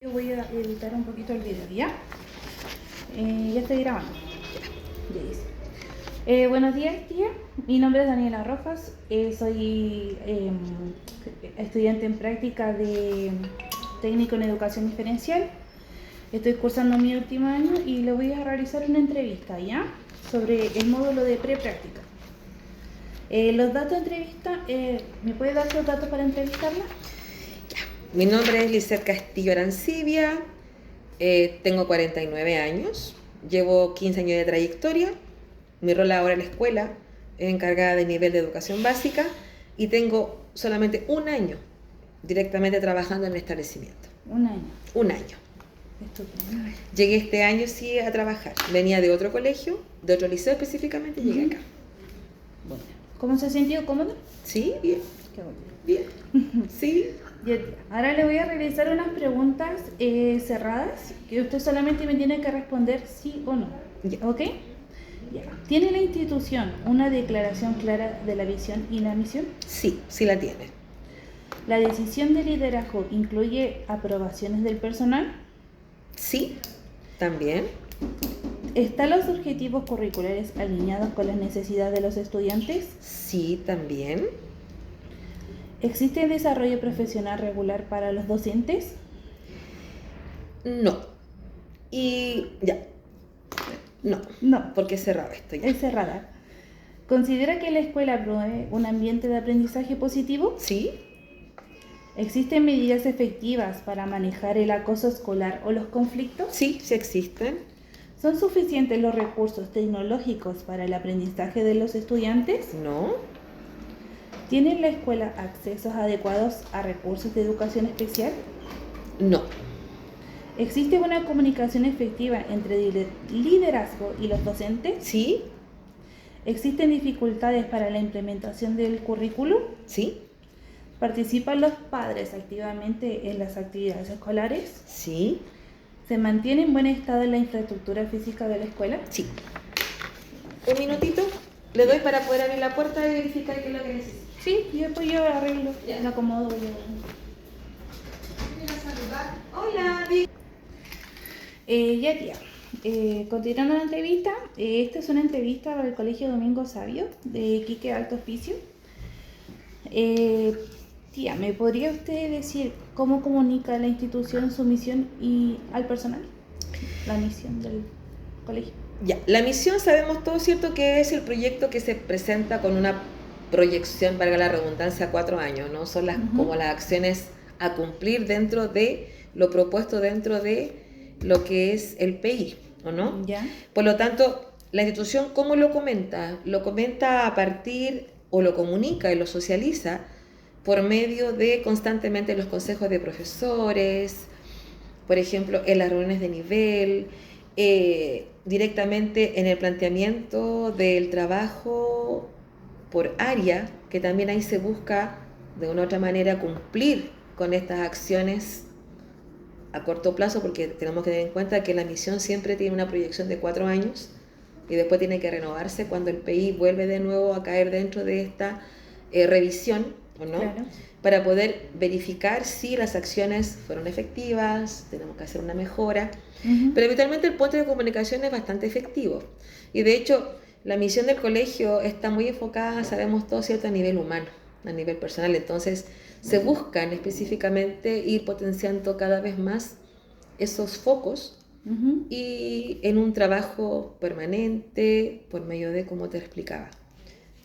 Yo voy a editar un poquito el video, ¿ya? Ya estoy grabando. Ya dice. Buenos días, tía. Mi nombre es Daniela Rojas. Soy estudiante en práctica de técnico en educación diferencial. Estoy cursando mi último año y le voy a realizar una entrevista, ¿ya? Sobre el módulo de prepráctica. Los datos de entrevista, ¿me puede dar los datos para entrevistarla? Mi nombre es Lizeth Castillo Arancibia, tengo 49 años, llevo 15 años de trayectoria, mi rol ahora en la escuela es encargada de nivel de educación básica y tengo solamente un año directamente trabajando en el establecimiento. Un año. Un año. Estupendo. Llegué este año sí a trabajar, venía de otro colegio, de otro liceo específicamente, llegué acá. Bueno. ¿Cómo se ha sentido cómodo? Sí, bien, Qué bueno. bien, sí. Ya, ahora le voy a realizar unas preguntas cerradas que usted solamente me tiene que responder sí o no. Ya. ¿Ok? Ya. ¿Tiene la institución una declaración clara de la visión y la misión? Sí, sí la tiene. ¿La decisión de liderazgo incluye aprobaciones del personal? Sí, también. ¿Están los objetivos curriculares alineados con las necesidades de los estudiantes? Sí, también. ¿Existe desarrollo profesional regular para los docentes? No. Y ya. No. No. Porque es cerrado esto ya. Es cerrada. ¿Considera que la escuela promueve un ambiente de aprendizaje positivo? Sí. ¿Existen medidas efectivas para manejar el acoso escolar o los conflictos? Sí, sí existen. ¿Son suficientes los recursos tecnológicos para el aprendizaje de los estudiantes? No. ¿Tiene la escuela accesos adecuados a recursos de educación especial? No. ¿Existe una comunicación efectiva entre liderazgo y los docentes? Sí. ¿Existen dificultades para la implementación del currículum? Sí. ¿Participan los padres activamente en las actividades escolares? Sí. ¿Se mantiene en buen estado la infraestructura física de la escuela? Sí. Un minutito. Le doy para poder abrir la puerta y verificar qué es lo que necesita. Sí, y después yo arreglo, lo acomodo. Hola, Ya, tía. Continuando la entrevista, esta es una entrevista para el Colegio Domingo Sabio de Iquique Alto Hospicio. Tía, ¿me podría usted decir cómo comunica la institución su misión y al personal? La misión del colegio. Ya, la misión sabemos todo, ¿cierto? Que es el proyecto que se presenta con una proyección, valga la redundancia, a 4 años, ¿no? Son las, como las acciones a cumplir dentro de lo propuesto dentro de lo que es el PI, ¿o no? Ya. Por lo tanto, la institución, ¿cómo lo comenta? Lo comenta a partir, o lo comunica y lo socializa por medio de constantemente los consejos de profesores, por ejemplo, en las reuniones de nivel, directamente en el planteamiento del trabajo por área, que también ahí se busca de una u otra manera cumplir con estas acciones a corto plazo, porque tenemos que tener en cuenta que la misión siempre tiene una proyección de 4 años y después tiene que renovarse cuando el PI vuelve de nuevo a caer dentro de esta revisión, ¿o no? Claro. Para poder verificar si las acciones fueron efectivas, tenemos que hacer una mejora. Pero habitualmente el puente de comunicación es bastante efectivo. Y de hecho, la misión del colegio está muy enfocada, sabemos todo, ¿cierto?, a nivel humano, a nivel personal. Entonces, se buscan específicamente ir potenciando cada vez más esos focos y en un trabajo permanente por medio de, como te explicaba,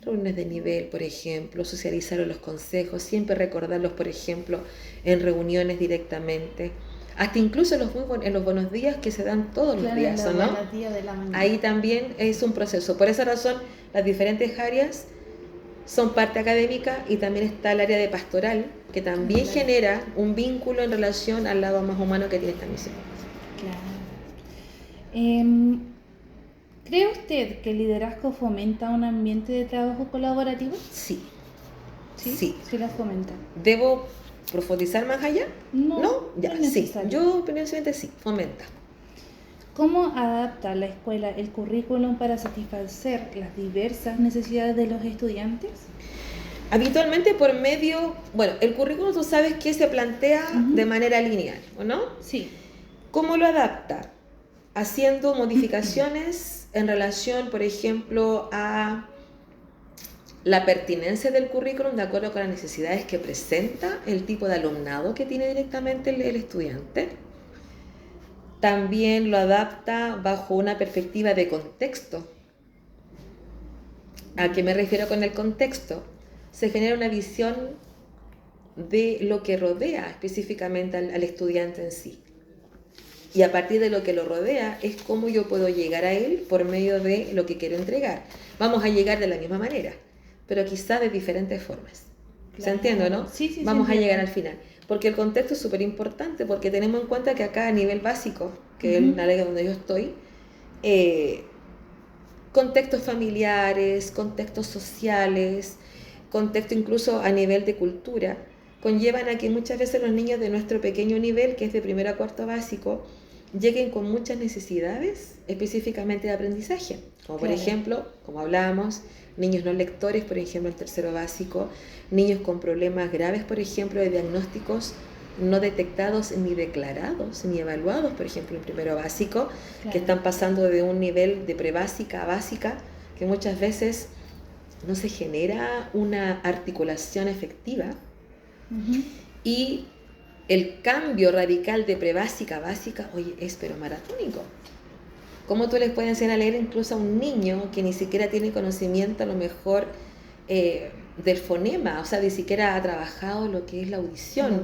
reuniones de nivel, por ejemplo, socializar los consejos, siempre recordarlos, por ejemplo, en reuniones directamente, hasta incluso en los buenos días que se dan todos los días, ¿o no? Ahí también es un proceso. Por esa razón, las diferentes áreas son parte académica y también está el área de pastoral, que también genera un vínculo en relación al lado más humano que tiene esta misión. Claro. ¿Cree usted que el liderazgo fomenta un ambiente de trabajo colaborativo? Sí. Sí. Sí las fomenta. ¿Debo profundizar más allá? No, ya, no es sí. necesario. Yo opiniosamente sí, fomenta. ¿Cómo adapta la escuela el currículum para satisfacer las diversas necesidades de los estudiantes? Habitualmente por medio, bueno, el currículum tú sabes que se plantea de manera lineal, ¿o no? Sí. ¿Cómo lo adapta? Haciendo modificaciones en relación, por ejemplo, a la pertinencia del currículum de acuerdo con las necesidades que presenta, el tipo de alumnado que tiene directamente el estudiante. También lo adapta bajo una perspectiva de contexto. ¿A qué me refiero con el contexto? Se genera una visión de lo que rodea específicamente al estudiante en sí. Y a partir de lo que lo rodea es cómo yo puedo llegar a él por medio de lo que quiero entregar. Vamos a llegar de la misma manera, pero quizá de diferentes formas. Claro. ¿Se entiende, no? Sí, Vamos sí, a llegar al final. Porque el contexto es súper importante, porque tenemos en cuenta que acá a nivel básico, que es la área donde yo estoy, contextos familiares, contextos sociales, contexto incluso a nivel de cultura, conllevan a que muchas veces los niños de nuestro pequeño nivel, que es de primero a cuarto básico, lleguen con muchas necesidades específicamente de aprendizaje, como por ejemplo, como hablábamos, niños no lectores, por ejemplo, en tercero básico, niños con problemas graves, por ejemplo, de diagnósticos no detectados ni declarados ni evaluados, por ejemplo, en primero básico, que están pasando de un nivel de prebásica a básica, que muchas veces no se genera una articulación efectiva y el cambio radical de prebásica a básica, oye, es pero maratónico. ¿Cómo tú les puedes enseñar a leer incluso a un niño que ni siquiera tiene conocimiento a lo mejor del fonema, o sea, ni siquiera ha trabajado lo que es la audición,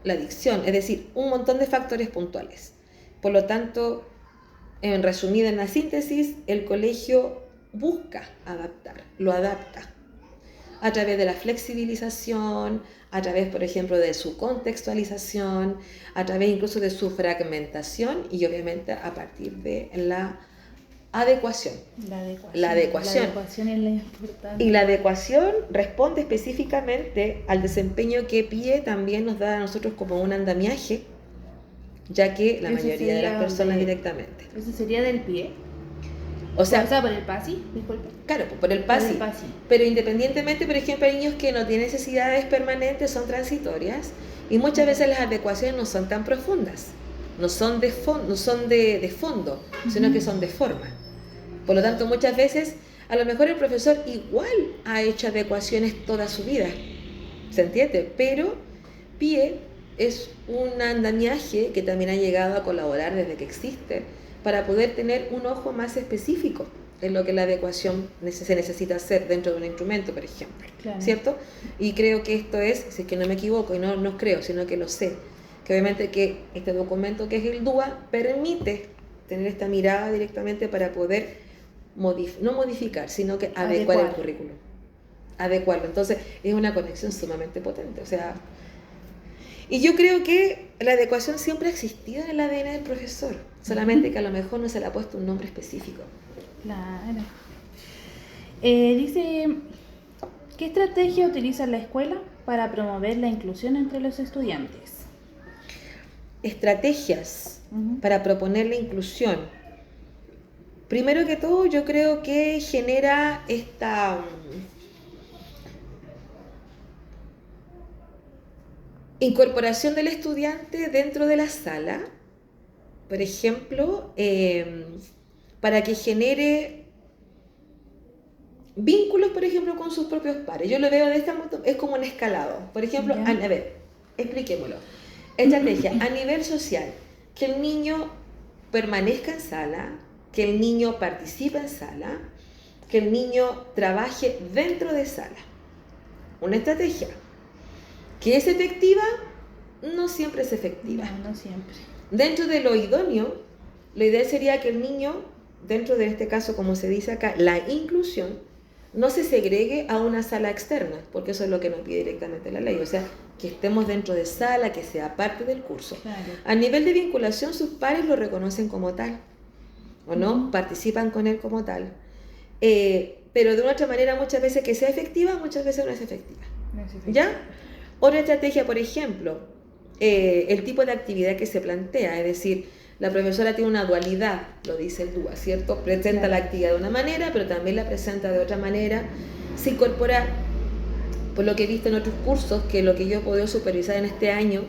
la dicción, es decir, un montón de factores puntuales? Por lo tanto, en resumida, en la síntesis, el colegio busca adaptar, lo adapta a través de la flexibilización, a través, por ejemplo, de su contextualización, a través incluso de su fragmentación y obviamente a partir de la adecuación. La adecuación es la importante. Y la adecuación responde específicamente al desempeño que PIE también nos da a nosotros como un andamiaje, ya que la mayoría de las personas directamente. ¿Eso sería del pie? O sea, por el PASI, disculpe. Claro, por el PASI. Pero independientemente, por ejemplo, hay niños que no tienen necesidades permanentes, son transitorias, y muchas veces las adecuaciones no son tan profundas, no son de fondo, sino que son de forma. Por lo tanto, muchas veces, a lo mejor el profesor igual ha hecho adecuaciones toda su vida, ¿se entiende? Pero PIE es un andamiaje que también ha llegado a colaborar desde que existe, para poder tener un ojo más específico en lo que la adecuación se necesita hacer dentro de un instrumento, por ejemplo, ¿cierto? Y creo que esto es, si es que no me equivoco, y no creo, sino que lo sé, que obviamente que este documento que es el DUA permite tener esta mirada directamente para poder no modificar, sino que adecuar el currículum, adecuarlo. Entonces es una conexión sumamente potente, o sea... Y yo creo que la adecuación siempre ha existido en el ADN del profesor, solamente que a lo mejor no se le ha puesto un nombre específico. Claro. Dice, ¿qué estrategia utiliza la escuela para promover la inclusión entre los estudiantes? Estrategias para proponer la inclusión. Primero que todo, yo creo que genera esta... incorporación del estudiante dentro de la sala, por ejemplo, para que genere vínculos, por ejemplo, con sus propios pares. Yo lo veo de esta manera, es como un escalado. Por ejemplo, a ver, expliquémoslo. Estrategia a nivel social, que el niño permanezca en sala, que el niño participe en sala, que el niño trabaje dentro de sala. Una estrategia. ¿Que es efectiva? No siempre es efectiva. No siempre. Dentro de lo idóneo, la idea sería que el niño, dentro de este caso, como se dice acá, la inclusión, no se segregue a una sala externa, porque eso es lo que nos pide directamente la ley. O sea, que estemos dentro de sala, que sea parte del curso. Claro. A nivel de vinculación, sus pares lo reconocen como tal, ¿o no? Participan con él como tal. Pero de una otra manera, muchas veces que sea efectiva, muchas veces no es efectiva. ¿Ya? Otra estrategia, por ejemplo, el tipo de actividad que se plantea, es decir, la profesora tiene una dualidad, lo dice el DUA, ¿cierto? Presenta la actividad de una manera, pero también la presenta de otra manera. Se incorpora por lo que he visto en otros cursos, que lo que yo he podido supervisar en este año,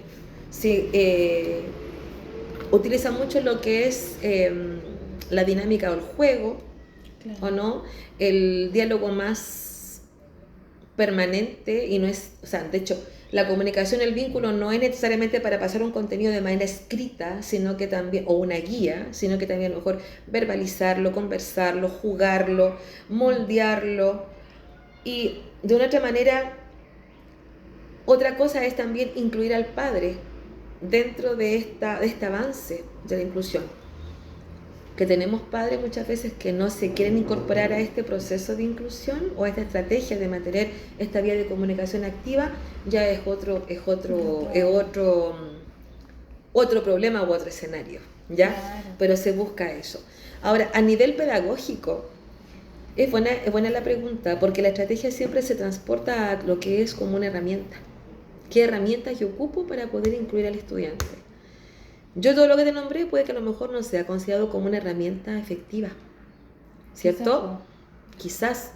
utiliza mucho lo que es la dinámica del juego, Claro. ¿o no? El diálogo más permanente y no es, o sea, de hecho, la comunicación, el vínculo no es necesariamente para pasar un contenido de manera escrita, sino que también, o una guía, sino que también a lo mejor verbalizarlo, conversarlo, jugarlo, moldearlo y de una otra manera, otra cosa es también incluir al padre dentro de este avance de la inclusión. Que tenemos padres muchas veces que no se quieren incorporar a este proceso de inclusión o a esta estrategia de mantener esta vía de comunicación activa, ya es otro problema u otro escenario, ¿ya? Claro. Pero se busca eso. Ahora, a nivel pedagógico, es buena la pregunta, porque la estrategia siempre se transporta a lo que es como una herramienta. ¿Qué herramientas yo ocupo para poder incluir al estudiante? Yo todo lo que te nombré puede que a lo mejor no sea considerado como una herramienta efectiva, ¿cierto? Quizás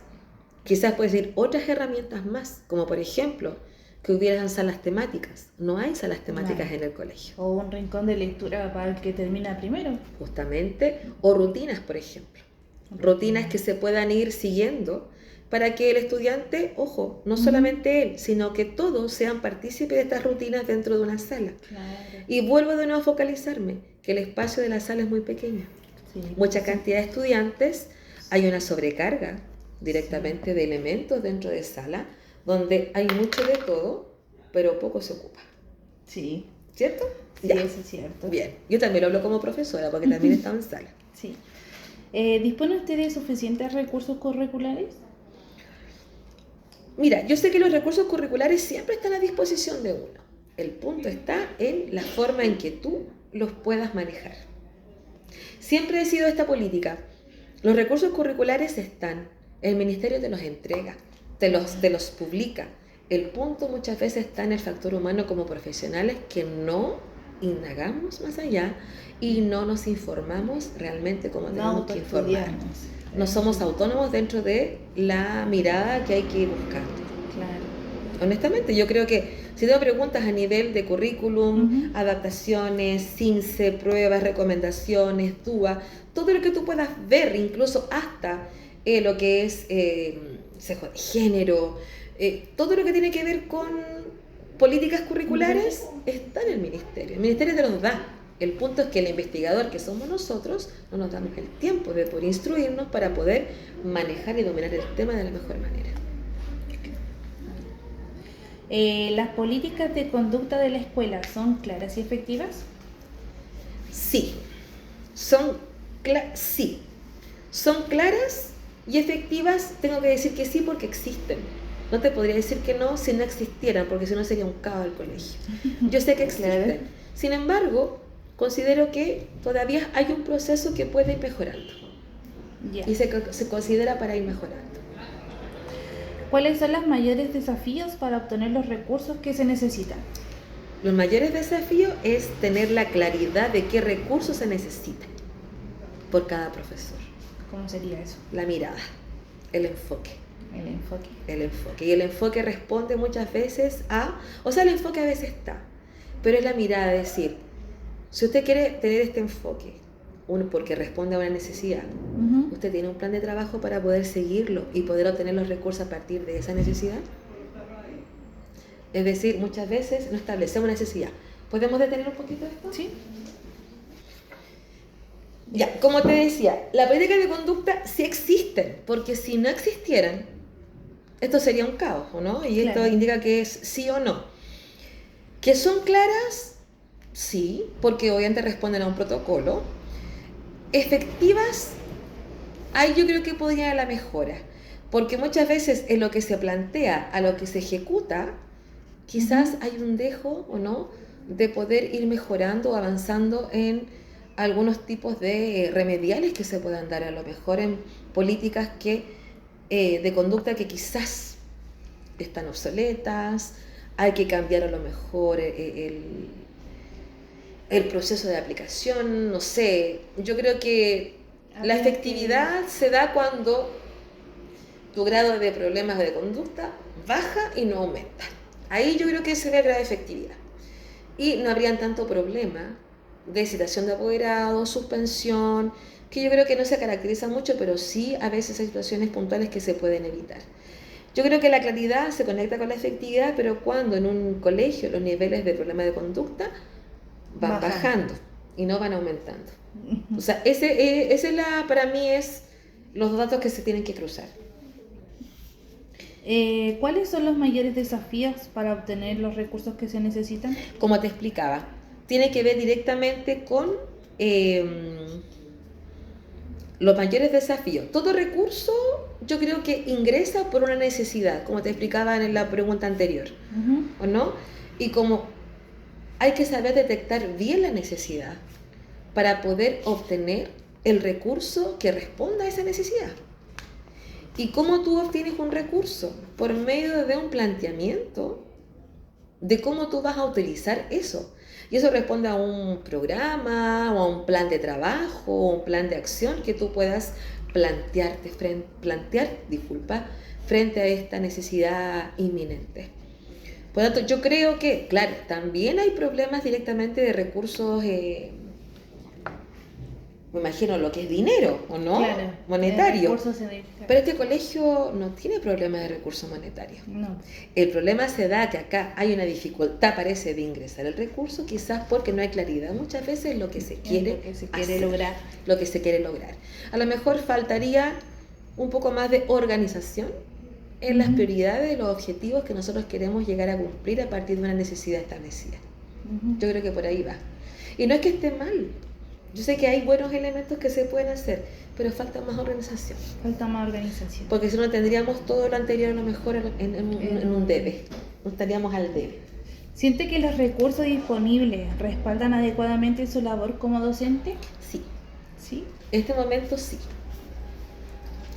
puedes decir otras herramientas más, como por ejemplo, que hubieran salas temáticas. No hay salas temáticas en el colegio. O un rincón de lectura para el que termina primero. Justamente, o rutinas, por ejemplo. Rutinas que se puedan ir siguiendo para que el estudiante, ojo, no solamente él, sino que todos sean partícipes de estas rutinas dentro de una sala. Claro. Y vuelvo de nuevo a focalizarme, que el espacio de la sala es muy pequeño. Sí. Mucha cantidad de estudiantes, hay una sobrecarga directamente de elementos dentro de sala, donde hay mucho de todo, pero poco se ocupa. Sí. ¿Cierto? Sí, Ya. eso es cierto. Bien, yo también lo hablo como profesora, porque también he estado en sala. Sí. ¿Dispone usted de suficientes recursos curriculares? Mira, yo sé que los recursos curriculares siempre están a disposición de uno. El punto está en la forma en que tú los puedas manejar. Siempre he sido esta política. Los recursos curriculares están, el ministerio te los entrega, te los publica. El punto muchas veces está en el factor humano como profesionales que no indagamos más allá y no nos informamos realmente como tenemos que informarnos. No somos autónomos dentro de la mirada que hay que ir buscando. Claro. Honestamente, yo creo que si tengo preguntas a nivel de currículum, adaptaciones, CINCE, pruebas, recomendaciones, DUA, todo lo que tú puedas ver, incluso hasta lo que es sesgo de género, todo lo que tiene que ver con políticas curriculares está en el ministerio. El ministerio te los da. El punto es que el investigador que somos nosotros no nos damos el tiempo de poder instruirnos para poder manejar y dominar el tema de la mejor manera. ¿Las políticas de conducta de la escuela son claras y efectivas? Sí, son claras y efectivas. Tengo que decir que sí porque existen. No te podría decir que no si no existieran, porque si no sería un caos el colegio. Yo sé que existen. Claro. Sin embargo, considero que todavía hay un proceso que puede ir mejorando. Ya. Y se considera para ir mejorando. ¿Cuáles son los mayores desafíos para obtener los recursos que se necesitan? Los mayores desafíos es tener la claridad de qué recursos se necesitan por cada profesor. ¿Cómo sería eso? La mirada, el enfoque. El enfoque. El enfoque. Y el enfoque responde muchas veces el enfoque a veces está, pero es la mirada, es decir, si usted quiere tener este enfoque, porque responde a una necesidad, usted tiene un plan de trabajo para poder seguirlo y poder obtener los recursos a partir de esa necesidad. Es decir, muchas veces no establecemos necesidad. ¿Podemos detener un poquito esto? Sí. Ya, como te decía, la política de conducta sí existen, porque si no existieran, esto sería un caos, ¿no? Y Claro. esto indica que es sí o no. ¿Que son claras? Sí, porque obviamente responden a un protocolo. Efectivas, ahí yo creo que podría haber la mejora, porque muchas veces en lo que se plantea a lo que se ejecuta, quizás hay un dejo o no de poder ir mejorando o avanzando en algunos tipos de remediales que se puedan dar, a lo mejor en políticas de conducta que quizás están obsoletas. Hay que cambiar a lo mejor el proceso de aplicación, no sé. Yo creo que la efectividad se da cuando tu grado de problemas de conducta baja y no aumenta. Ahí yo creo que sería grado de efectividad. Y no habrían tanto problema de citación de apoderado, suspensión, que yo creo que no se caracteriza mucho, pero sí a veces hay situaciones puntuales que se pueden evitar. Yo creo que la claridad se conecta con la efectividad, pero cuando en un colegio los niveles de problema de conducta van bajando y no van aumentando. O sea, para mí es los datos que se tienen que cruzar. ¿Cuáles son los mayores desafíos para obtener los recursos que se necesitan? Como te explicaba, tiene que ver directamente con los mayores desafíos. Todo recurso yo creo que ingresa por una necesidad, como te explicaba en la pregunta anterior, ¿o no? Y como hay que saber detectar bien la necesidad para poder obtener el recurso que responda a esa necesidad. ¿Y cómo tú obtienes un recurso? Por medio de un planteamiento de cómo tú vas a utilizar eso. Y eso responde a un programa o a un plan de trabajo o un plan de acción que tú puedas plantear frente a esta necesidad inminente. Por lo tanto, yo creo que, claro, también hay problemas directamente de recursos, me imagino lo que es dinero, ¿o no? Claro, monetario. Pero este colegio no tiene problema de recursos monetarios. No. El problema se da que acá hay una dificultad, parece, de ingresar el recurso, quizás porque no hay claridad muchas veces en lo que se quiere lograr. Lo que se quiere lograr. A lo mejor faltaría un poco más de organización en las prioridades de los objetivos que nosotros queremos llegar a cumplir a partir de una necesidad establecida. Yo creo que por ahí va. Y no es que esté mal. Yo sé que hay buenos elementos que se pueden hacer, pero falta más organización. Porque si no tendríamos todo lo anterior a lo mejor en un debe. No estaríamos al debe. ¿Siente que los recursos disponibles respaldan adecuadamente su labor como docente? Sí. ¿Sí? En este momento sí.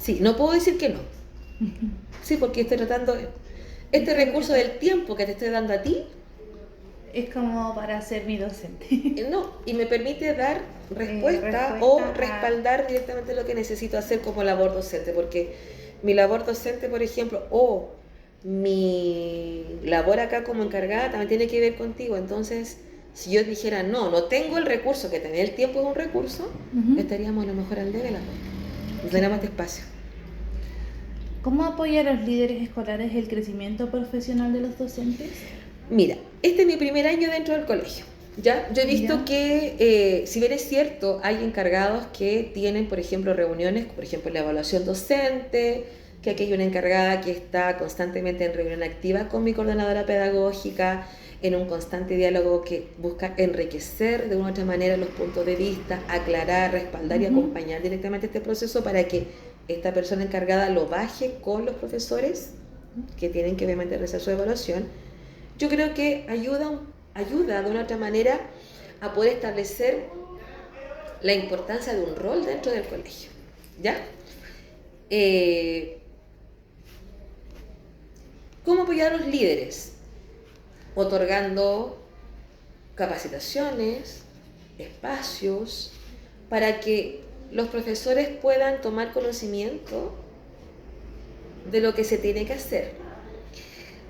Sí, no puedo decir que no. Sí, porque estoy tratando... Este recurso del tiempo que te estoy dando a ti... Es como para ser mi docente. No, y me permite dar respuesta o respaldar directamente lo que necesito hacer como labor docente, porque mi labor docente, por ejemplo, o mi labor acá como encargada también tiene que ver contigo. Entonces, si yo dijera, no tengo el recurso, que tener el tiempo es un recurso, estaríamos a lo mejor al debe la cosa. No tenemos este espacio. ¿Cómo apoyar a los líderes escolares el crecimiento profesional de los docentes? Mira, este es mi primer año dentro del colegio. ¿Ya? Yo he visto que, si bien es cierto, hay encargados que tienen, por ejemplo, reuniones, por ejemplo, la evaluación docente, que aquí hay una encargada que está constantemente en reunión activa con mi coordinadora pedagógica, en un constante diálogo que busca enriquecer de una u otra manera los puntos de vista, aclarar, respaldar y acompañar directamente este proceso para que esta persona encargada lo baje con los profesores que tienen que obviamente realizar su evaluación. Yo creo que ayuda de una otra manera a poder establecer la importancia de un rol dentro del colegio, ¿ya? ¿Cómo apoyar a los líderes? Otorgando capacitaciones, espacios, para que los profesores puedan tomar conocimiento de lo que se tiene que hacer.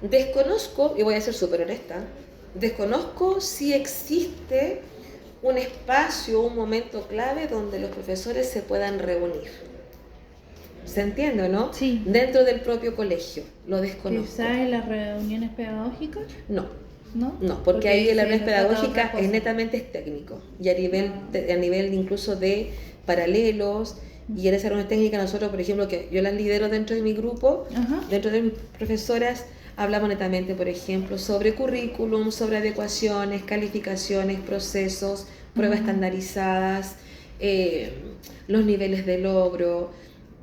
Desconozco, y voy a ser súper honesta, desconozco si existe un espacio, un momento clave donde los profesores se puedan reunir. ¿Se entiende, no? Sí. Dentro del propio colegio, lo desconozco. ¿Quizás en las reuniones pedagógicas? No, porque ahí la reunión pedagógica es netamente técnico y a nivel incluso de paralelos. Y en esa reunión técnica nosotros, por ejemplo, que yo las lidero dentro de mi grupo, dentro de mis profesoras, hablamos netamente, por ejemplo, sobre currículum, sobre adecuaciones, calificaciones, procesos, pruebas estandarizadas, los niveles de logro,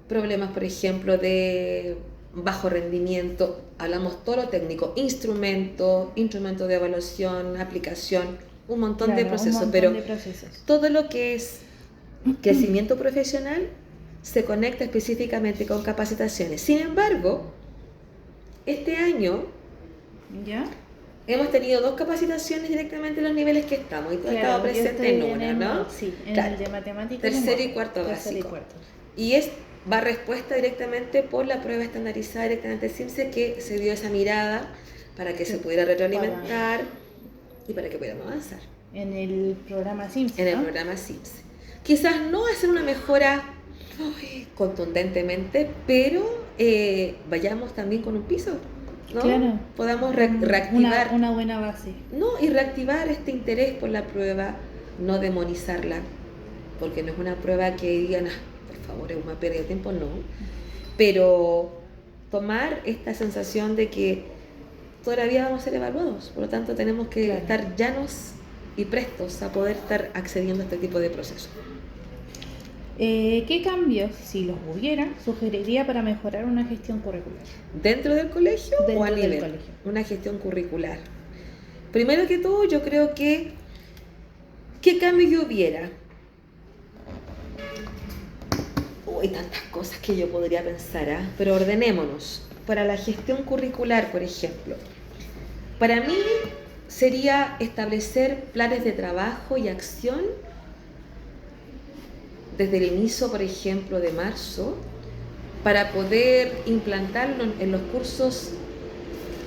problemas, por ejemplo, de bajo rendimiento. Hablamos todo lo técnico, instrumento de evaluación, aplicación, un montón de procesos, pero todo lo que es crecimiento profesional se conecta específicamente con capacitaciones. Sin embargo, este año hemos tenido 2 capacitaciones directamente en los niveles que estamos y tú has estado presente en una, ¿no? Sí, en claro. el de matemáticas. Tercero y cuarto básico. Y es va respuesta directamente por la prueba estandarizada directamente del CIMSE, que se dio esa mirada para que se pudiera retroalimentar y para que pudiéramos avanzar. En el programa CIMSE, En el ¿no? programa CIMSE. Quizás no hacer una mejora contundentemente, pero vayamos también con un piso, ¿no? Claro. Podamos reactivar. Una buena base. No, y reactivar este interés por la prueba, no demonizarla, porque no es una prueba que digan, por favor, es una pérdida de tiempo, no. Pero tomar esta sensación de que todavía vamos a ser evaluados, por lo tanto tenemos que estar llanos y prestos a poder estar accediendo a este tipo de procesos. ¿Qué cambios, si los hubiera, sugeriría para mejorar una gestión curricular? ¿Dentro del colegio o a nivel? Colegio. Una gestión curricular. Primero que todo, yo creo que ¿qué cambio yo hubiera? Hay tantas cosas que yo podría pensar, pero ordenémonos. Para la gestión curricular, por ejemplo, para mí sería establecer planes de trabajo y acción desde el inicio, por ejemplo, de marzo, para poder implantarlo en los cursos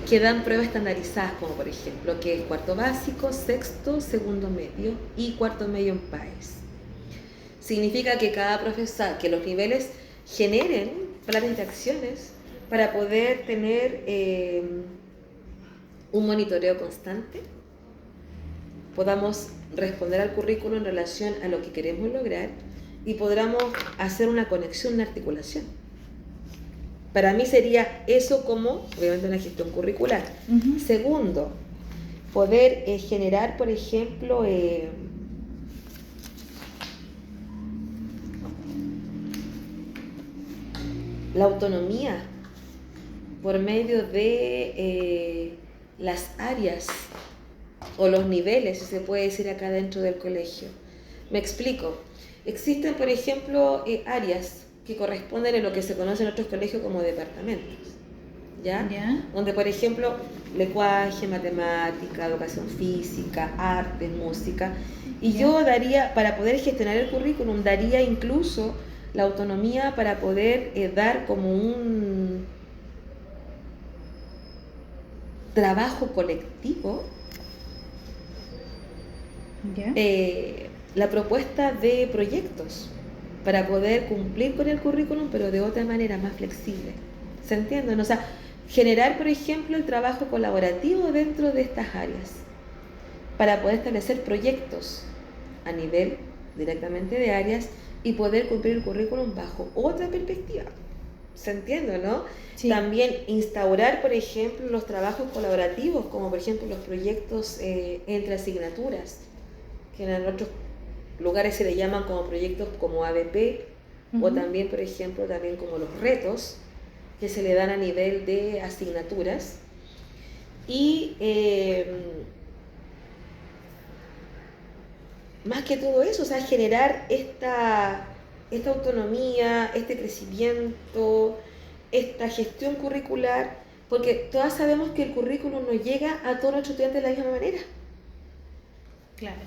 que dan pruebas estandarizadas, como por ejemplo, que es cuarto básico, sexto, segundo medio y cuarto medio en PAES. Significa que cada profesor, que los niveles generen planes de acciones para poder tener un monitoreo constante, podamos responder al currículo en relación a lo que queremos lograr y podamos hacer una conexión, una articulación. Para mí sería eso como, obviamente, una gestión curricular. Uh-huh. Segundo, poder generar, por ejemplo, la autonomía por medio de las áreas o los niveles, si se puede decir acá dentro del colegio. Me explico. Existen, por ejemplo, áreas que corresponden a lo que se conoce en otros colegios como departamentos, ¿ya? Donde, por ejemplo, lenguaje, matemática, educación física, arte, música. Y yo daría, para poder gestionar el currículum, daría incluso la autonomía para poder dar como un trabajo colectivo la propuesta de proyectos para poder cumplir con el currículum, pero de otra manera más flexible. ¿Se entiende? O sea, generar, por ejemplo, el trabajo colaborativo dentro de estas áreas para poder establecer proyectos a nivel directamente de áreas y poder cumplir el currículum bajo otra perspectiva. ¿Se entiende, no? Sí. También instaurar, por ejemplo, los trabajos colaborativos, como por ejemplo los proyectos entre asignaturas, que en otros lugares se le llaman como proyectos como ABP, uh-huh. O también, por ejemplo, también como los retos que se le dan a nivel de asignaturas. Y más que todo eso, o sea, generar esta autonomía, este crecimiento, esta gestión curricular, porque todas sabemos que el currículum no llega a todos los estudiantes de la misma manera. Claro.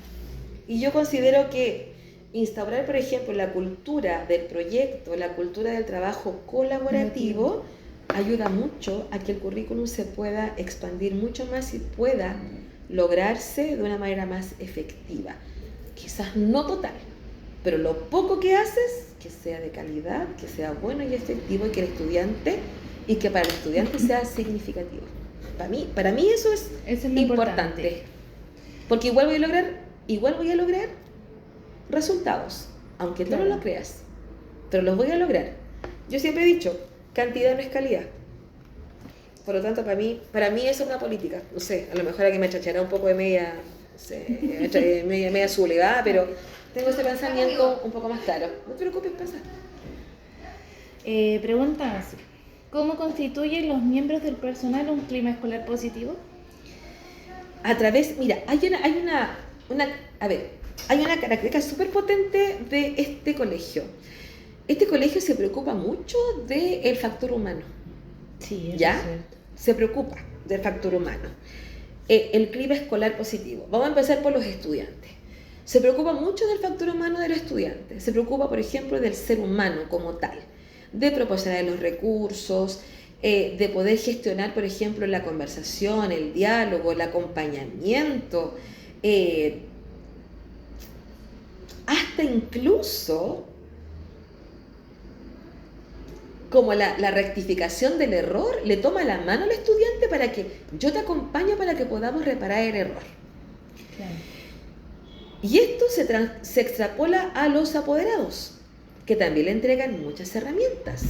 Y yo considero que instaurar, por ejemplo, la cultura del proyecto, la cultura del trabajo colaborativo, ayuda mucho a que el currículum se pueda expandir mucho más y pueda lograrse de una manera más efectiva. Quizás no total, pero lo poco que haces, que sea de calidad, que sea bueno y efectivo, y que el estudiante, y que para el estudiante sea significativo. Para mí eso es importante. Porque igual voy a lograr resultados, aunque tú no lo creas, pero los voy a lograr. Yo siempre he dicho, cantidad no es calidad. Por lo tanto, para mí eso es una política. No sé, a lo mejor aquí me chachará un poco de media sublegada, pero tengo ese pensamiento un poco más claro. No te preocupes, pasa. Pregunta, ¿cómo constituyen los miembros del personal un clima escolar positivo? A través, mira, hay una característica súper potente de este colegio. Este colegio se preocupa mucho del factor humano. Sí, eso ¿ya? Es cierto. Se preocupa del factor humano. El clima escolar positivo. Vamos a empezar por los estudiantes. Se preocupa mucho del factor humano de los estudiantes. Se preocupa, por ejemplo, del ser humano como tal. de proporcionar los recursos, de poder gestionar, por ejemplo, la conversación, el diálogo, el acompañamiento, hasta incluso como la rectificación del error, le toma la mano al estudiante para que yo te acompaño para que podamos reparar el error. Claro. Y esto se extrapola a los apoderados, que también le entregan muchas herramientas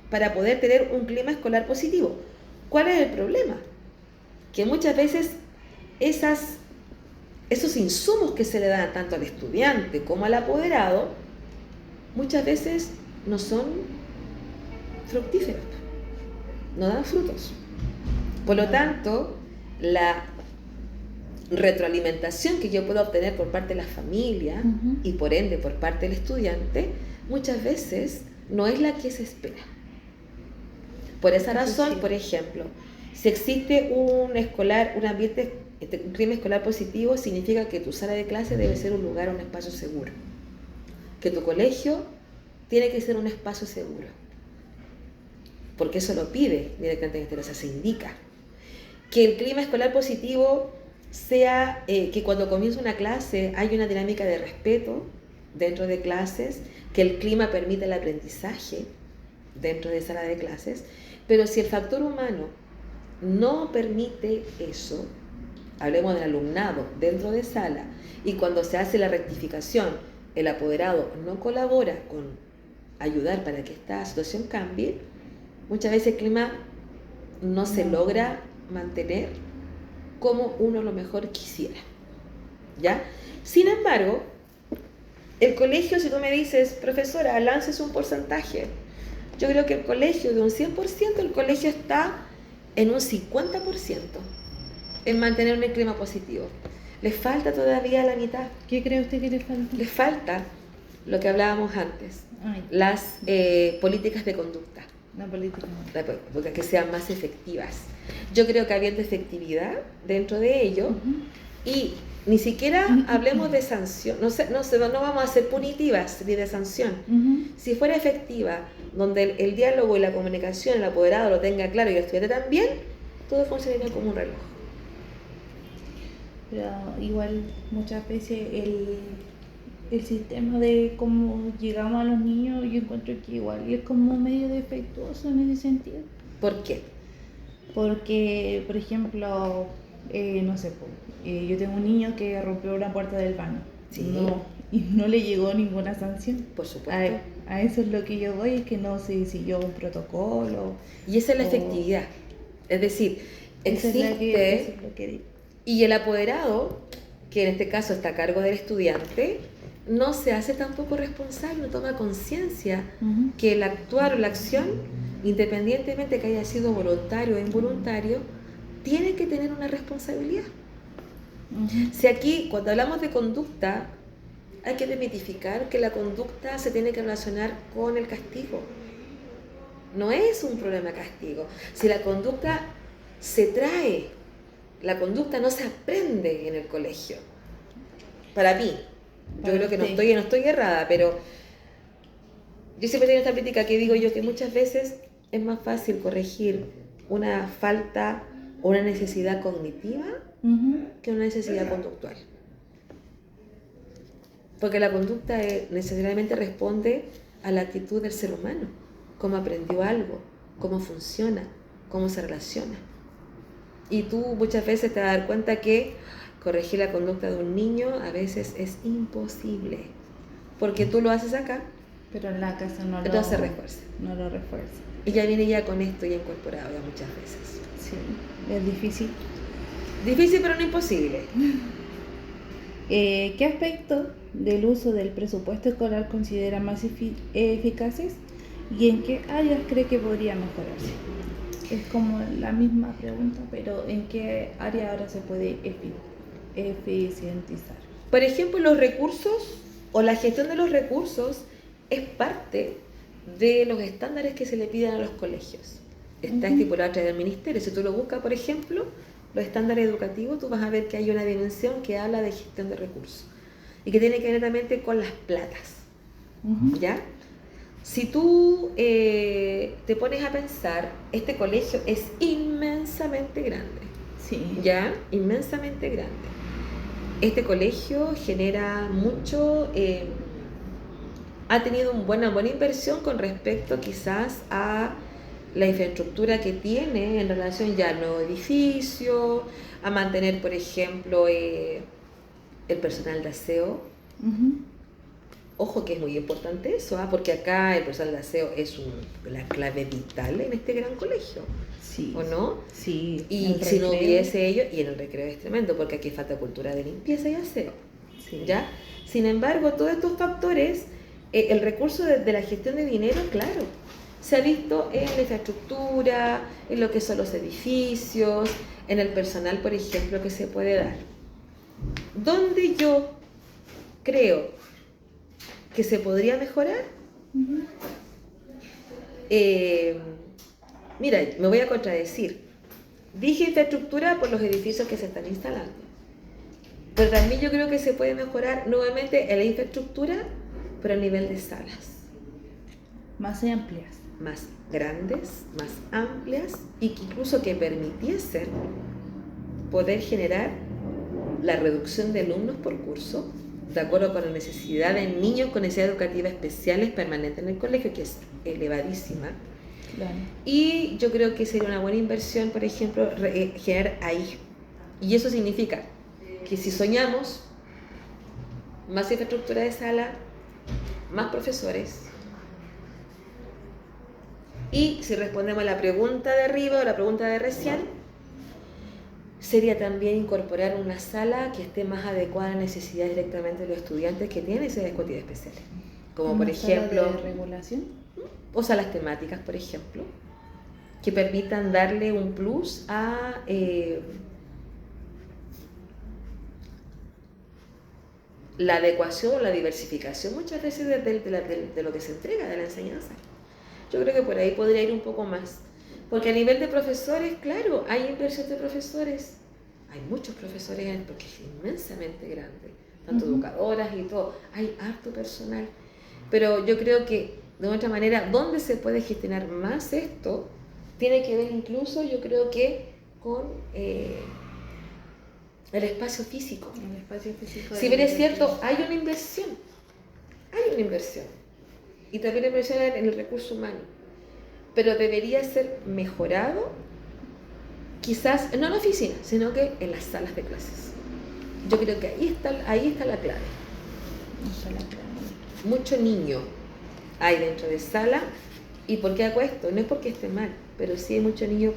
para poder tener un clima escolar positivo. ¿Cuál es el problema? Que muchas veces esos insumos que se le dan tanto al estudiante como al apoderado, muchas veces no son fructíferos, no dan frutos. Por lo tanto, la retroalimentación que yo puedo obtener por parte de la familia y por ende por parte del estudiante, muchas veces no es la que se espera. Por esa razón, por ejemplo, si existe un ambiente, un clima escolar positivo, significa que tu sala de clase debe ser un lugar, un espacio seguro. Que tu colegio tiene que ser un espacio seguro. Porque eso lo pide directamente, o sea, se indica. Que el clima escolar positivo sea que cuando comienza una clase hay una dinámica de respeto dentro de clases, que el clima permite el aprendizaje dentro de sala de clases, pero si el factor humano no permite eso, hablemos del alumnado dentro de sala, y cuando se hace la rectificación, el apoderado no colabora con ayudar para que esta situación cambie, muchas veces el clima no se logra mantener como uno lo mejor quisiera, ¿ya? Sin embargo, el colegio, si tú me dices, profesora, lances un porcentaje, yo creo que el colegio, de un 100%, el colegio está en un 50% en mantener un clima positivo. Le falta todavía la mitad. ¿Qué cree usted que le falta? Le falta lo que hablábamos antes, las políticas de conducta. La política. Que sean más efectivas. Yo creo que habiendo efectividad dentro de ello, y ni siquiera hablemos de sanción, no vamos a ser punitivas ni de sanción. Si fuera efectiva, donde el diálogo y la comunicación, el apoderado lo tenga claro y el estudiante también, todo funcionaría como un reloj. Pero igual muchas veces el sistema de cómo llegamos a los niños, yo encuentro que igual es como medio defectuoso en ese sentido. ¿Por qué? Porque, por ejemplo, no sé, yo tengo un niño que rompió la puerta del baño. Sí. Y no le llegó ninguna sanción. Por supuesto. A eso es lo que yo voy, es que no se siguió un protocolo. Y esa es la efectividad. Es decir, existe... Y el apoderado, que en este caso está a cargo del estudiante, no se hace tampoco responsable, no toma conciencia que el actuar o la acción, independientemente que haya sido voluntario o involuntario, tiene que tener una responsabilidad. Si aquí, cuando hablamos de conducta, hay que desmitificar que la conducta se tiene que relacionar con el castigo. No es un problema castigo. Si la conducta se trae, la conducta no se aprende en el colegio. Para mí, yo creo que no estoy errada, pero yo siempre tengo esta crítica que digo yo que muchas veces es más fácil corregir una falta o una necesidad cognitiva que una necesidad conductual. Porque la conducta necesariamente responde a la actitud del ser humano, cómo aprendió algo, cómo funciona, cómo se relaciona. Y tú muchas veces te vas a dar cuenta que corregir la conducta de un niño a veces es imposible, porque tú lo haces acá, pero en la casa no lo refuerza. No lo refuerza. Y ya viene ya con esto ya incorporado ya muchas veces. Sí, es difícil. Difícil pero no imposible. ¿Qué aspecto del uso del presupuesto escolar considera más eficaces y en qué áreas cree que podría mejorarse? Es como la misma pregunta, pero ¿en qué área ahora se puede eficientizar? Por ejemplo, los recursos o la gestión de los recursos es parte de los estándares que se le piden a los colegios. Está estipulado a través del ministerio. Si tú lo buscas, por ejemplo, los estándares educativos, tú vas a ver que hay una dimensión que habla de gestión de recursos y que tiene que ver netamente con las platas. ¿Ya? si tú te pones a pensar, este colegio es inmensamente grande, Sí. ¿ya? Inmensamente grande. Este colegio genera mucho, ha tenido una buena inversión con respecto quizás a la infraestructura que tiene en relación ya al nuevo edificio, a mantener, por ejemplo, el personal de aseo. Ujú. Ojo que es muy importante eso, porque acá el personal de aseo es la clave vital en este gran colegio, Sí. ¿o no? Sí. Y el si no recreo. hubiese ellos, y en el recreo es tremendo, porque aquí falta cultura de limpieza y aseo, Sí. ¿ya? Sin embargo, todos estos factores, el recurso de la gestión de dinero, claro, se ha visto en la infraestructura, en lo que son los edificios, en el personal, por ejemplo, que se puede dar. Donde yo creo que se podría mejorar, Ujú. mira, me voy a contradecir. Dije infraestructura por los edificios que se están instalando, pero también yo creo que se puede mejorar nuevamente en la infraestructura, pero a nivel de salas Más amplias. más grandes, más amplias, y que incluso que permitiesen poder generar la reducción de alumnos por curso, de acuerdo con la necesidad de niños con necesidades educativas especiales permanentes en el colegio, que es elevadísima. Claro. Y yo creo que sería una buena inversión, por ejemplo, generar ahí. Y eso significa que si soñamos más infraestructura de sala, más profesores, y si respondemos a la pregunta de arriba o la pregunta de recién, sería también incorporar una sala que esté más adecuada a las necesidades directamente de los estudiantes que tienen necesidades educativas especiales. Como por Una sala ejemplo, de regulación. o salas temáticas, por ejemplo, que permitan darle un plus a la adecuación o la diversificación muchas veces de lo que se entrega de la enseñanza. Yo creo que por ahí podría ir un poco más. Porque a nivel de profesores, claro, hay inversión de profesores. Hay muchos profesores, porque es inmensamente grande. Tanto educadoras y todo. Hay harto personal. Pero yo creo que, de otra manera, ¿dónde se puede gestionar más esto? Tiene que ver incluso, yo creo que, con el espacio físico. El espacio físico. Si bien es cierto, hay una inversión. Hay una inversión. Y también inversión en el recurso humano. Pero debería ser mejorado, quizás, no en la oficina, sino que en las salas de clases. Yo creo que ahí está la clave. Mucho niño hay dentro de sala. ¿Y por qué hago esto? No es porque esté mal, pero sí hay mucho niño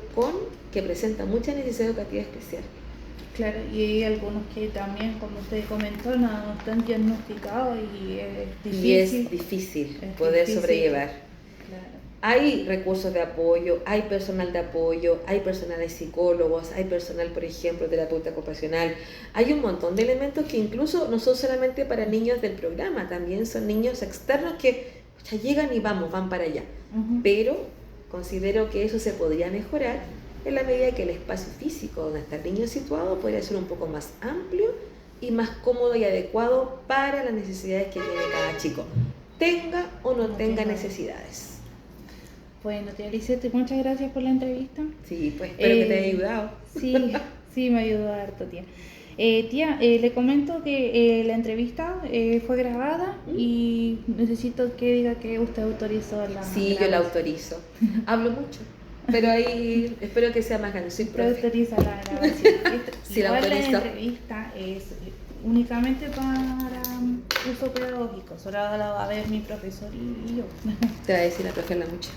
que presenta mucha necesidad educativa especial. Claro, y hay algunos que también, como usted comentó, no están diagnosticados y es difícil. Y es difícil poder sobrellevar. Claro. Hay recursos de apoyo, hay personal de apoyo, hay personal de psicólogos, hay personal, por ejemplo, terapeuta ocupacional. Hay un montón de elementos que incluso no son solamente para niños del programa, también son niños externos que ya llegan y van para allá. Pero considero que eso se podría mejorar en la medida que el espacio físico donde está el niño situado podría ser un poco más amplio y más cómodo y adecuado para las necesidades que tiene cada chico, tenga o no tenga necesidades. Bueno, tía Lisette, muchas gracias por la entrevista. Sí, pues espero que te haya ayudado. Sí, me ayudó harto, tía. Tía, le comento que la entrevista fue grabada y necesito que diga que usted autorizó la Sí, yo la autorizo. Hablo mucho, pero ahí espero que sea más grande. Soy Usted profe. autoriza la grabación. Sí, la Igual autorizo. la entrevista es únicamente para uso pedagógico. Solo la va a ver mi profesor y yo. Te va a decir la profe en la mucha.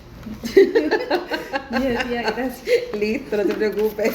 Tía, gracias. Listo, no te preocupes.